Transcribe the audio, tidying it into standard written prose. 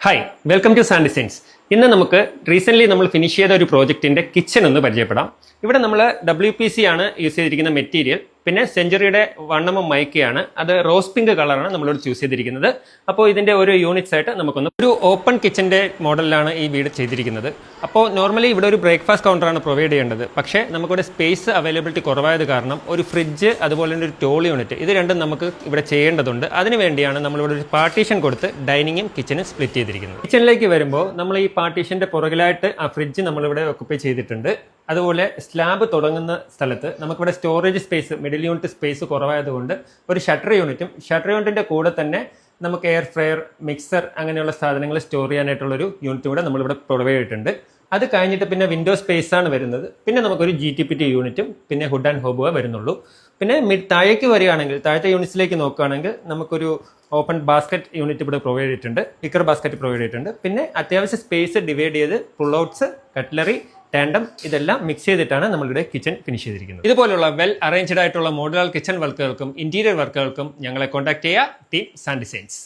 Hi welcome to sand designs. ഇന്ന് നമുക്ക് recently നമ്മൾ ഫിനിഷ് ചെയ്ത ഒരു പ്രോജക്റ്റിൻ്റെ കിച്ചൺ ഒന്ന് പരിചയപ്പെടാം. ഇവിടെ നമ്മൾ WPC ആണ് യൂസ് ചെയ്തിരിക്കുന്ന മെറ്റീരിയൽ. പിന്നെ സെഞ്ചുറിയുടെ 1mm മൈക്കയാണ്. അത് റോസ് പിങ്ക് കളറാണ് നമ്മളോട് ചൂസ് ചെയ്തിരിക്കുന്നത്. അപ്പോൾ ഇതിൻ്റെ ഒരു യൂണിറ്റ്സ് ആയിട്ട് നമുക്കൊന്ന് ഒരു ഓപ്പൺ കിച്ചൻ്റെ മോഡലിലാണ് ഈ വീട് ചെയ്തിരിക്കുന്നത്. അപ്പോൾ നോർമലി ഇവിടെ ഒരു ബ്രേക്ക്ഫാസ്റ്റ് കൗണ്ടറാണ് പ്രൊവൈഡ് ചെയ്യേണ്ടത്. പക്ഷേ നമുക്കിവിടെ സ്പേസ് അവൈലബിലിറ്റി കുറവായത് കാരണം ഒരു ഫ്രിഡ്ജ് അതുപോലെ തന്നെ ഒരു ടോൾ യൂണിറ്റ് ഇത് രണ്ടും നമുക്ക് ഇവിടെ ചെയ്യേണ്ടതുണ്ട്. അതിനുവേണ്ടിയാണ് നമ്മളിവിടെ ഒരു പാർട്ടീഷൻ കൊടുത്ത് ഡൈനിങ്ങും കിച്ചനും സ്പ്ലിറ്റ് ചെയ്തിരിക്കുന്നത്. കിച്ചണിലേക്ക് വരുമ്പോൾ നമ്മൾ ഈ പാർട്ടീഷൻ്റെ പുറകിലായിട്ട് ആ ഫ്രിഡ്ജ് നമ്മളിവിടെ ഒക്കുപ്പൈ ചെയ്തിട്ടുണ്ട്. അതുപോലെ സ്ലാബ് തുടങ്ങുന്ന സ്ഥലത്ത് നമുക്കിവിടെ storage space middle unit space കുറവായതുകൊണ്ട് ഒരു ഷട്ടർ യൂണിറ്റിൻ്റെ കൂടെ തന്നെ നമുക്ക് എയർ ഫ്രയർ, മിക്സർ അങ്ങനെയുള്ള സാധനങ്ങൾ സ്റ്റോർ ചെയ്യാനായിട്ടുള്ളൊരു യൂണിറ്റ് കൂടെ നമ്മളിവിടെ പ്രൊവൈഡ് ചെയ്തിട്ടുണ്ട്. അത് കഴിഞ്ഞിട്ട് പിന്നെ വിൻഡോ സ്പേസ് ആണ് വരുന്നത്. പിന്നെ നമുക്കൊരു GTPT യൂണിറ്റും പിന്നെ ഹുഡ് ആൻഡ് ഹോബുവേ വരുന്നുള്ളൂ. പിന്നെ താഴേക്ക് വരികയാണെങ്കിൽ താഴത്തെ യൂണിറ്റ്സിലേക്ക് നോക്കുകയാണെങ്കിൽ നമുക്കൊരു ഓപ്പൺ ബാസ്ക്കറ്റ് യൂണിറ്റ് ഇവിടെ പ്രൊവൈഡ് ചെയ്തിട്ടുണ്ട്. പിക്കർ ബാസ്ക്കറ്റ് പ്രൊവൈഡ് ചെയ്തിട്ടുണ്ട്. പിന്നെ അത്യാവശ്യം സ്പേസ് ഡിവൈഡ് ചെയ്ത് പുൾ ഔട്ട്സ്, കട്ട്ലറി, ടാൻഡം ഇതെല്ലാം മിക്സ് ചെയ്തിട്ടാണ് നമ്മളിവിടെ കിച്ചൺ ഫിനിഷ് ചെയ്തിരിക്കുന്നത്. ഇതുപോലുള്ള വെൽ അറേഞ്ച്ഡ് ആയിട്ടുള്ള മോഡുലാർ കിച്ചൺ വർക്കുകൾക്കും ഇന്റീരിയർ വർക്കുകൾക്കും ഞങ്ങളെ കോൺടാക്ട് ചെയ്യുക. Team sand designs.